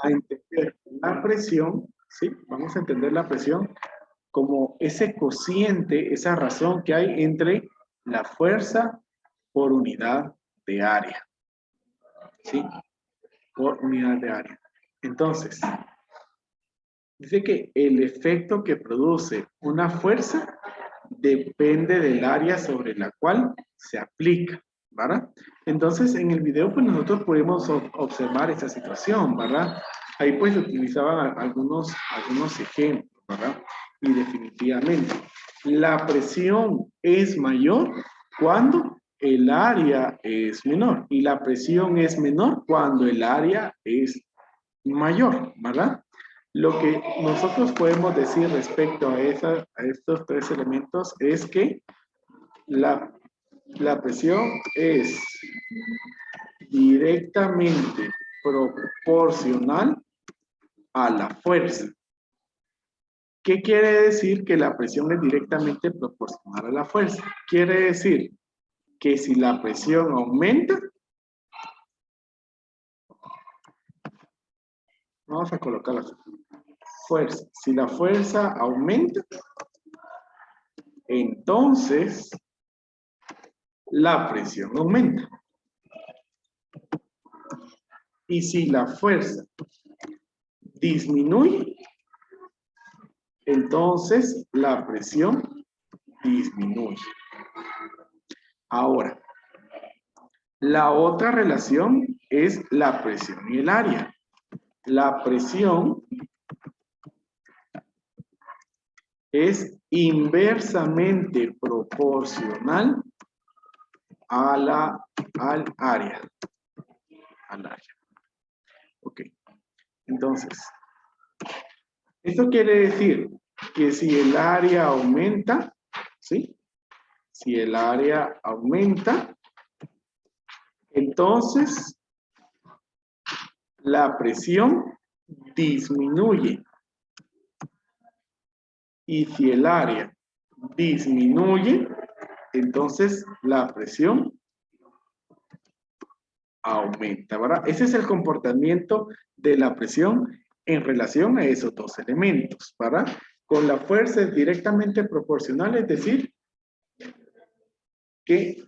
a entender la presión, ¿sí? Vamos a entender la presión como ese cociente, esa razón que hay entre la fuerza por unidad de área, ¿sí? Por unidad de área. Entonces, dice que el efecto que produce una fuerza depende del área sobre la cual se aplica, ¿verdad? Entonces, en el video, pues nosotros podemos observar esa situación, ¿verdad? Ahí pues utilizaban algunos ejemplos, ¿verdad? Y definitivamente, la presión es mayor cuando el área es menor y la presión es menor cuando el área es mayor, ¿verdad? Lo que nosotros podemos decir respecto a estos tres elementos es que la, la presión es directamente proporcional a la fuerza. ¿Qué quiere decir que la presión es directamente proporcional a la fuerza? Quiere decir que si la presión aumenta, vamos a colocar la fuerza. Si la fuerza aumenta, entonces la presión aumenta. Y si la fuerza disminuye, entonces la presión disminuye. Ahora, la otra relación es la presión y el área. La presión es inversamente proporcional a al área. Ok. Entonces, esto quiere decir que si el área aumenta, ¿sí? Si el área aumenta, entonces la presión disminuye. Y si el área disminuye, entonces la presión aumenta, ¿verdad? Ese es el comportamiento de la presión en relación a esos dos elementos, ¿verdad? Con la fuerza es directamente proporcional, es decir, que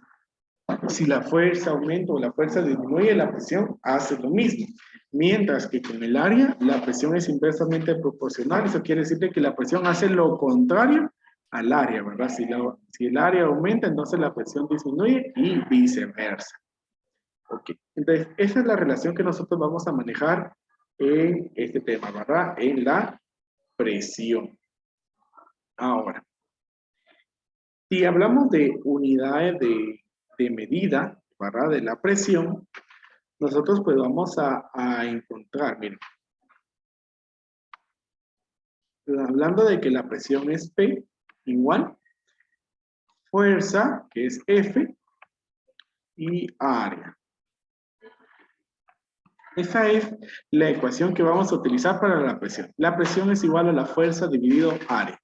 si la fuerza aumenta o la fuerza disminuye, la presión hace lo mismo. Mientras que con el área, la presión es inversamente proporcional. Eso quiere decir que la presión hace lo contrario al área, ¿verdad? Si el área aumenta, entonces la presión disminuye y viceversa. Ok, entonces esa es la relación que nosotros vamos a manejar en este tema, ¿verdad? En la presión. Ahora, si hablamos de unidades de medida, ¿verdad? De la presión, nosotros pues vamos a encontrar, miren, hablando de que la presión es P igual, fuerza, que es F, y área. Esa es la ecuación que vamos a utilizar para la presión. La presión es igual a la fuerza dividido área.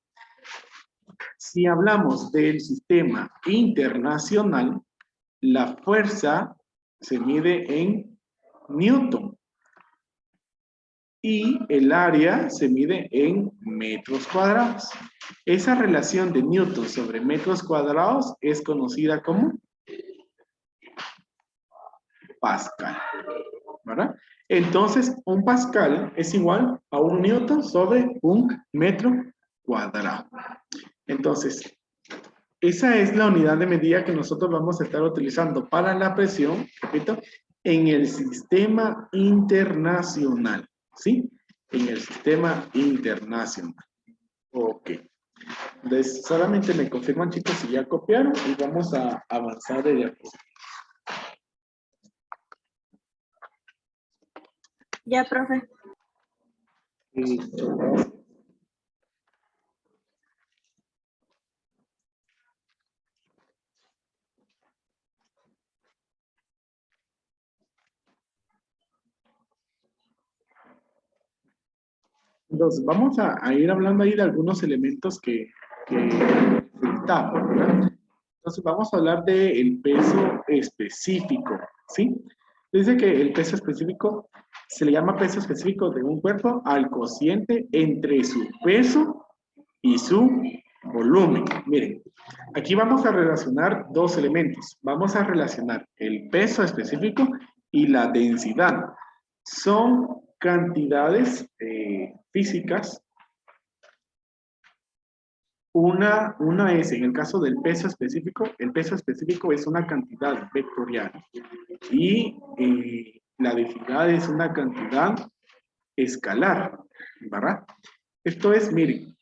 Si hablamos del sistema internacional, la fuerza se mide en Newton y el área se mide en metros cuadrados. Esa relación de Newton sobre metros cuadrados es conocida como Pascal, ¿verdad? Entonces, un Pascal es igual a un Newton sobre un metro cuadrado. Entonces, esa es la unidad de medida que nosotros vamos a estar utilizando para la presión, repito, en el sistema internacional, ¿sí? En el sistema internacional. Ok. Entonces, solamente me confirman, chicos, si ya copiaron y vamos a avanzar de diapositiva. Ya, profe. Listo. Entonces, vamos a ir hablando ahí de algunos elementos que necesitamos, ¿verdad? Entonces, vamos a hablar del peso específico, ¿sí? Dice que el peso específico Se le llama peso específico de un cuerpo al cociente entre su peso y su volumen. Miren, aquí vamos a relacionar dos elementos. Vamos a relacionar el peso específico y la densidad. Son cantidades físicas. Una es, en el caso del peso específico, el peso específico es una cantidad vectorial y la densidad es una cantidad escalar, ¿verdad? Esto es, miren,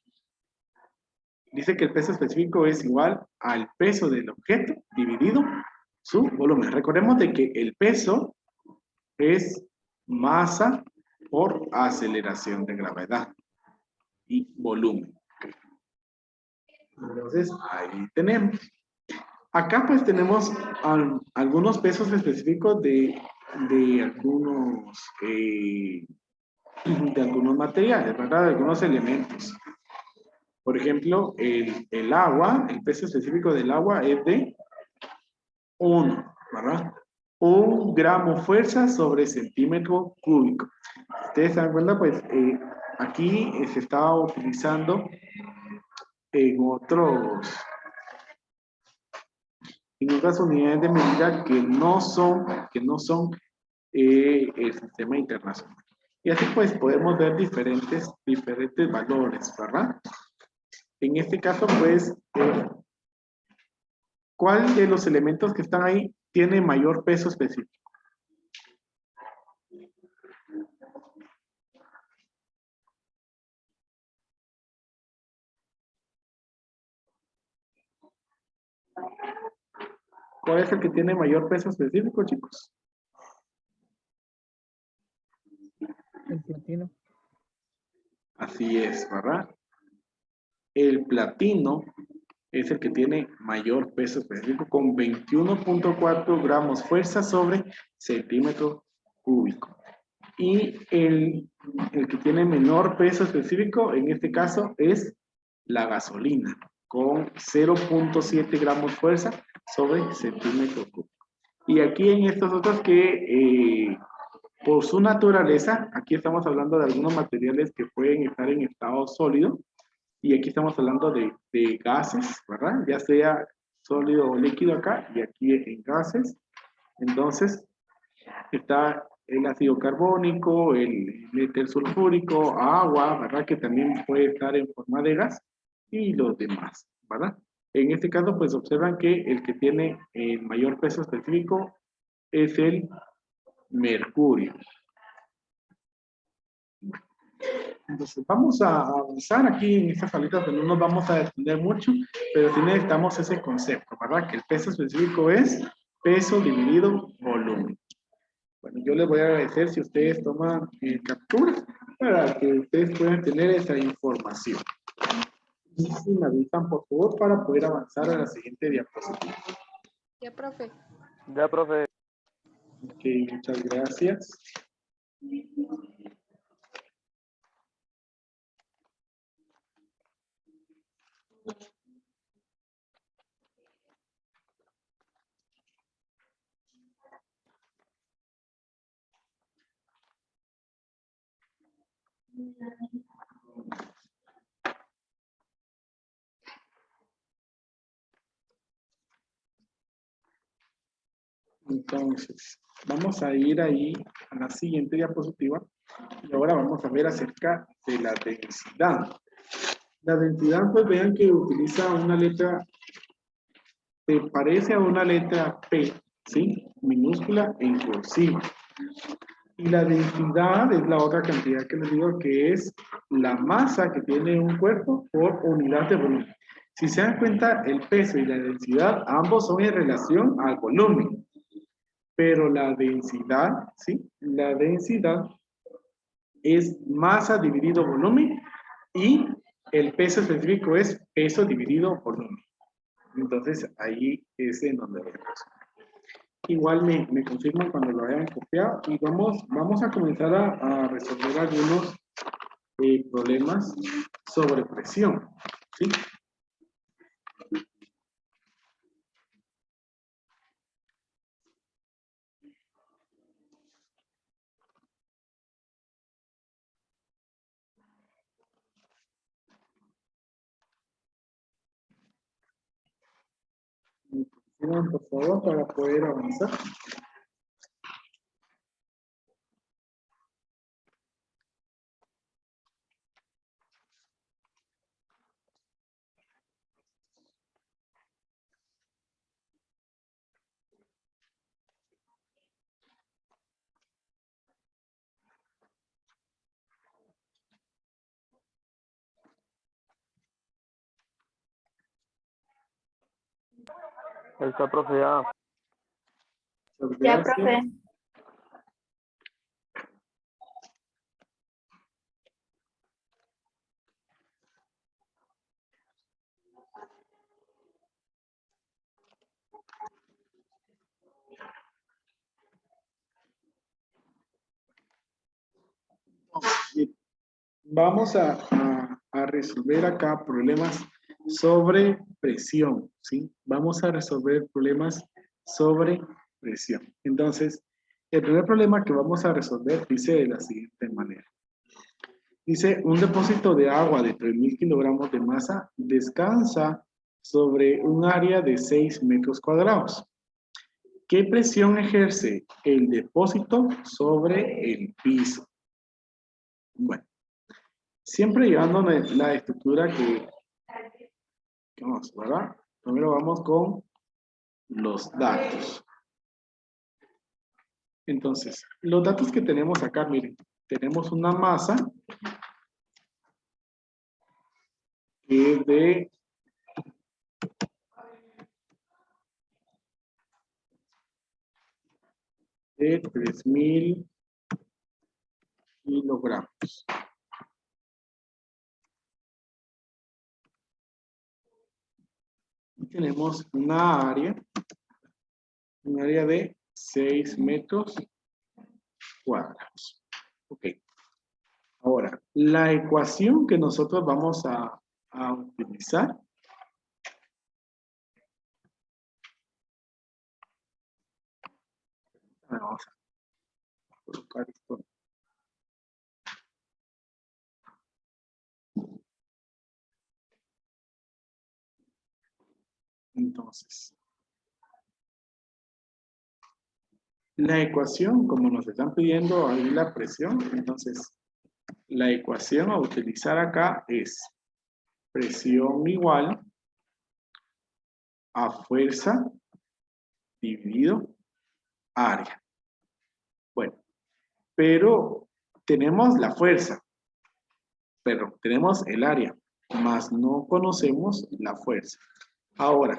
dice que el peso específico es igual al peso del objeto dividido su volumen. Recordemos de que el peso es masa por aceleración de gravedad y volumen. Entonces, ahí tenemos. Acá pues tenemos algunos pesos específicos de algunos materiales, ¿verdad? De algunos elementos. Por ejemplo, el agua, el peso específico del agua es de 1, ¿verdad? 1 gramo fuerza sobre centímetro cúbico. Ustedes se dan cuenta, pues aquí se está utilizando en otras unidades de medida que no son el sistema internacional. Y así pues podemos ver diferentes valores, ¿verdad? En este caso, pues, ¿cuál de los elementos que están ahí tiene mayor peso específico? ¿Cuál es el que tiene mayor peso específico, chicos? El platino. Así es, ¿verdad? El platino es el que tiene mayor peso específico con 21.4 gramos fuerza sobre centímetro cúbico. Y el que tiene menor peso específico, en este caso, es la gasolina, con 0.7 gramos fuerza sobre centímetro cúbico. Y aquí en estos otros que, por su naturaleza, aquí estamos hablando de algunos materiales que pueden estar en estado sólido, y aquí estamos hablando de gases, ¿verdad? Ya sea sólido o líquido acá, y aquí en gases. Entonces, está el ácido carbónico, el éter sulfúrico, agua, ¿verdad? Que también puede estar en forma de gas, y los demás, ¿verdad? En este caso, pues observan que el que tiene el mayor peso específico es el mercurio. Entonces, vamos a avanzar aquí en esta salita, pero no nos vamos a detener mucho, pero sí necesitamos ese concepto, ¿verdad? Que el peso específico es peso dividido volumen. Bueno, yo les voy a agradecer si ustedes toman capturas para que ustedes puedan tener esa información. Y si me avisan, por favor, para poder avanzar a la siguiente diapositiva. Ya, profe. Ya, profe. Ok, muchas gracias. Entonces, vamos a ir ahí a la siguiente diapositiva y ahora vamos a ver acerca de la densidad. La densidad, pues vean que utiliza una letra, se parece a una letra P, ¿sí? Minúscula en cursiva. Y la densidad es la otra cantidad que les digo que es la masa que tiene un cuerpo por unidad de volumen. Si se dan cuenta, el peso y la densidad, ambos son en relación al volumen. Pero la densidad, ¿sí? La densidad es masa dividido volumen y el peso específico es peso dividido volumen. Entonces, ahí es en donde vemos. Igual me confirman cuando lo hayan copiado y vamos a comenzar a resolver algunos problemas sobre presión, ¿sí? Sigan, por favor, para poder avanzar. Ahí está, profe, ya. Muchas Ya, gracias. profe. Bien. Vamos a resolver acá problemas sobre presión, ¿sí? Vamos a resolver problemas sobre presión. Entonces, el primer problema que vamos a resolver dice de la siguiente manera. Dice, un depósito de agua de 3.000 kilogramos de masa descansa sobre un área de 6 metros cuadrados. ¿Qué presión ejerce el depósito sobre el piso? Bueno, siempre llevando la estructura que vamos, ¿verdad? Primero vamos con los datos. Entonces, los datos que tenemos acá, miren, tenemos una masa que es de 3.000 kilogramos. Y tenemos un área de 6 metros cuadrados. Ok. Ahora, la ecuación que nosotros vamos a utilizar vamos a colocar esto. Entonces, la ecuación, como nos están pidiendo ahí la presión, entonces la ecuación a utilizar acá es presión igual a fuerza dividido área. Bueno, pero tenemos la fuerza, pero tenemos el área, más no conocemos la fuerza. Ahora,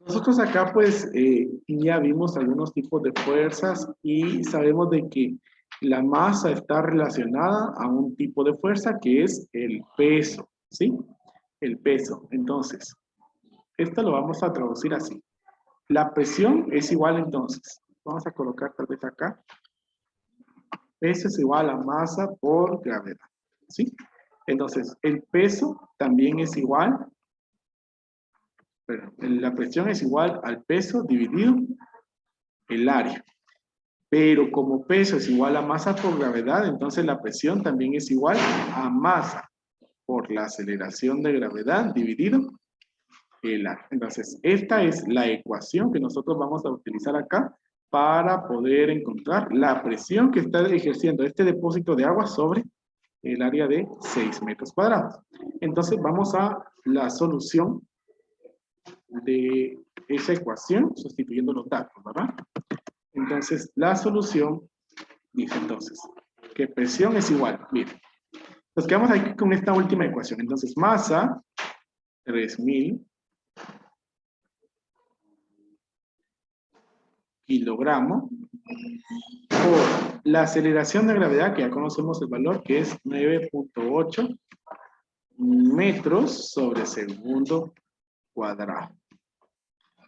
nosotros acá pues ya vimos algunos tipos de fuerzas y sabemos de que la masa está relacionada a un tipo de fuerza que es el peso, ¿sí? El peso. Entonces, esto lo vamos a traducir así. La presión es igual entonces. Vamos a colocar tal vez acá. Peso es igual a masa por gravedad, ¿sí? Entonces, el peso también es igual, pero la presión es igual al peso dividido el área. Pero como peso es igual a masa por gravedad, entonces la presión también es igual a masa por la aceleración de gravedad dividido el área. Entonces, esta es la ecuación que nosotros vamos a utilizar acá para poder encontrar la presión que está ejerciendo este depósito de agua sobre el área de 6 metros cuadrados. Entonces, vamos a la solución de esa ecuación sustituyendo los datos, ¿verdad? Entonces, la solución dice entonces que presión es igual. Miren, nos quedamos aquí con esta última ecuación. Entonces, masa, 3.000 kilogramos por la aceleración de gravedad, que ya conocemos el valor, que es 9.8 metros sobre segundo cuadrado.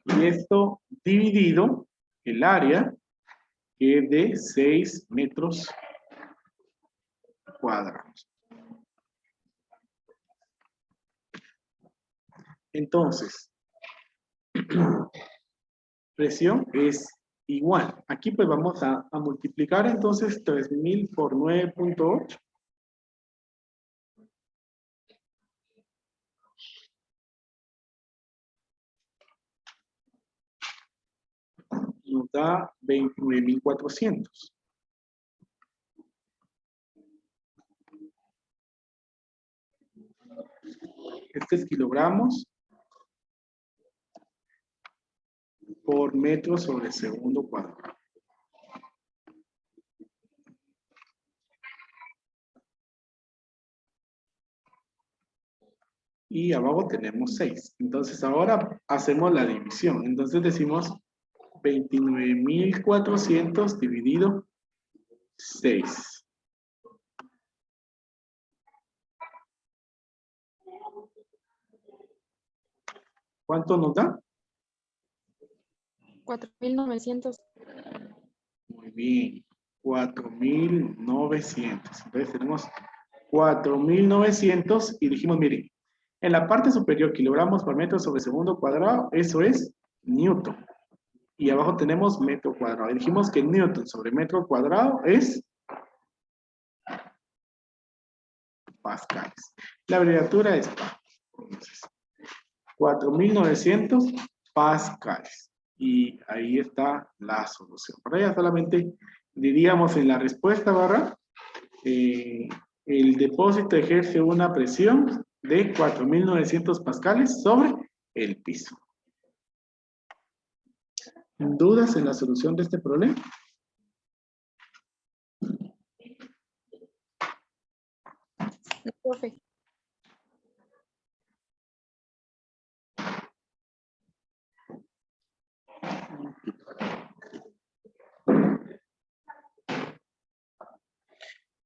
Y esto dividido el área, que es de 6 metros cuadrados. Entonces, presión es igual. Aquí pues vamos a multiplicar entonces 3.000 por 9.8. nos da 29.400. Este es kilogramos por metro sobre segundo cuadrado. Y abajo tenemos 6. Entonces ahora hacemos la división. Entonces decimos 29.400 dividido 6. ¿Cuánto nos da? 4.900. Muy bien. 4.900. Entonces tenemos 4.900 y dijimos, miren, en la parte superior, kilogramos por metro sobre segundo cuadrado, eso es newton. Y abajo tenemos metro cuadrado. Y dijimos que newton sobre metro cuadrado es pascales. La abreviatura es PA. Entonces, 4.900 pascales. Y ahí está la solución. Para ella solamente diríamos en la respuesta, ¿verdad? El depósito ejerce una presión de 4.900 pascales sobre el piso. ¿Dudas en la solución de este problema? No, profe.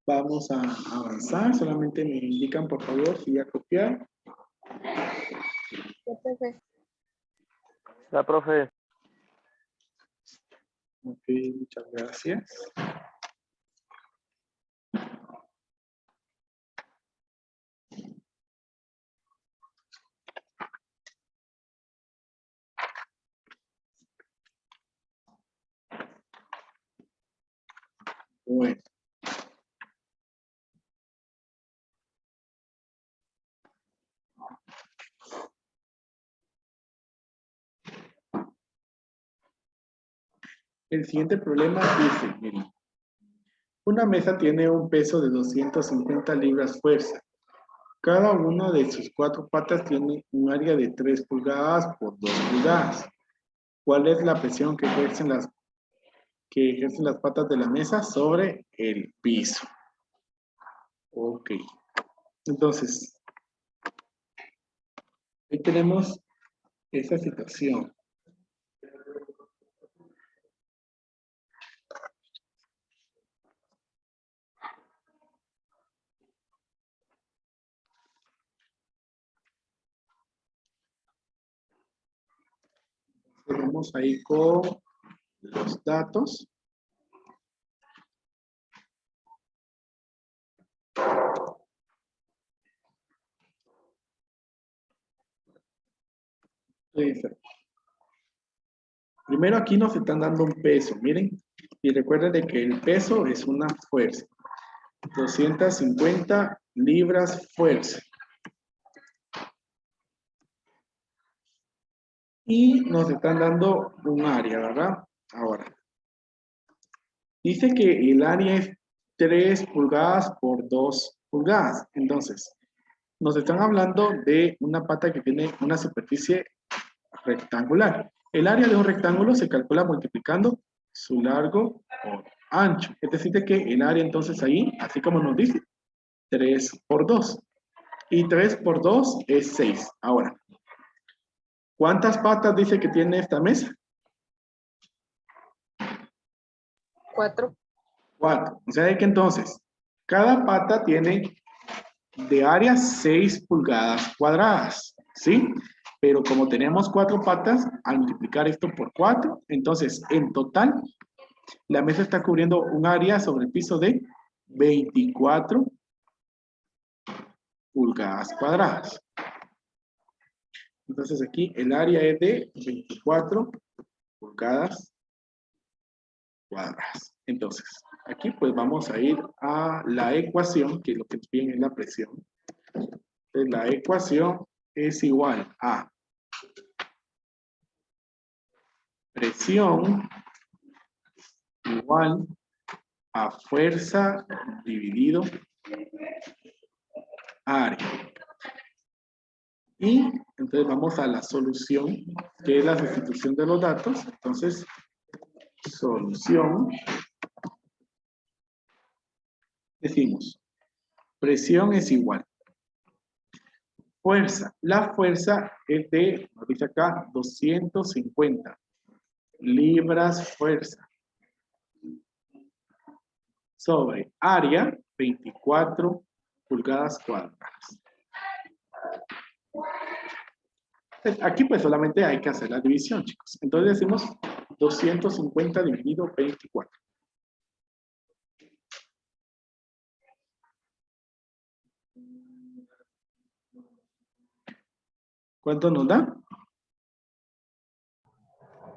Vamos a avanzar. Solamente me indican, por favor, si ya copiar. Ya, profe. Ya, profe. Ok, muchas gracias. Bueno. El siguiente problema dice, miren, una mesa tiene un peso de 250 libras fuerza. Cada una de sus 4 patas tiene un área de 3 pulgadas por 2 pulgadas. ¿Cuál es la presión que ejercen las patas de la mesa sobre el piso? Ok. Entonces, ahí tenemos esa situación. Tenemos ahí con los datos. Entonces, primero aquí nos están dando un peso, miren. Y recuerden de que el peso es una fuerza. 250 libras fuerza. Y nos están dando un área, ¿verdad? Ahora, dice que el área es 3 pulgadas por 2 pulgadas. Entonces, nos están hablando de una pata que tiene una superficie rectangular. El área de un rectángulo se calcula multiplicando su largo por ancho. Es decir, que el área entonces ahí, así como nos dice, 3 por 2. Y 3 por 2 es 6. Ahora, ¿cuántas patas dice que tiene esta mesa? 4. 4. O sea que entonces, cada pata tiene de área 6 pulgadas cuadradas, ¿sí? Pero como tenemos 4 patas, al multiplicar esto por 4, entonces en total, la mesa está cubriendo un área sobre el piso de 24 pulgadas cuadradas. Entonces aquí el área es de 24 pulgadas cuadradas. Entonces, aquí pues vamos a ir a la ecuación, que lo que nos piden es la presión. Entonces, la ecuación es igual a presión igual a fuerza dividido área. Y entonces vamos a la solución, que es la sustitución de los datos. Entonces, solución. Decimos, presión es igual. Fuerza. La fuerza es de, nos dice acá, 250 libras fuerza. Sobre área, 24 pulgadas cuadradas. Aquí pues solamente hay que hacer la división, chicos. Entonces decimos 250 dividido 24. ¿Cuánto nos da?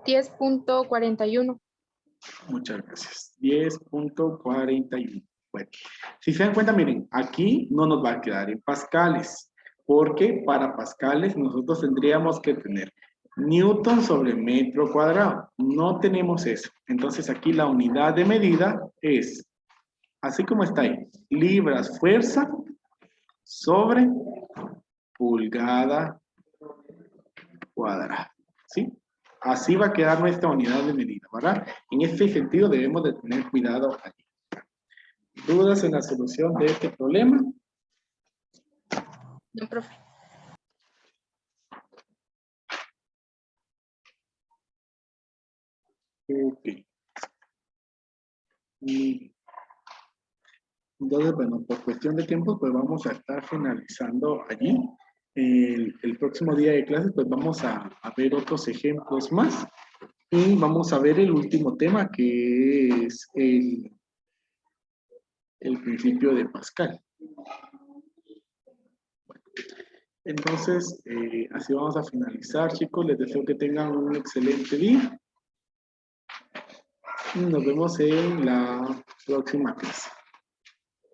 10.41. Muchas gracias. 10.41. Bueno, si se dan cuenta, miren, aquí no nos va a quedar en pascales, porque para pascales nosotros tendríamos que tener newton sobre metro cuadrado. No tenemos eso. Entonces aquí la unidad de medida es, así como está ahí, libras fuerza sobre pulgada cuadrada. ¿Sí? Así va a quedar nuestra unidad de medida, ¿verdad? En este sentido debemos de tener cuidado allí. ¿Dudas en la solución de este problema? No, profe. Ok. Entonces, bueno, por cuestión de tiempo, pues vamos a estar finalizando allí. El próximo día de clases, pues vamos a ver otros ejemplos más. Y vamos a ver el último tema, que es el principio de Pascal. Entonces, así vamos a finalizar, chicos. Les deseo que tengan un excelente día. Y nos vemos en la próxima clase.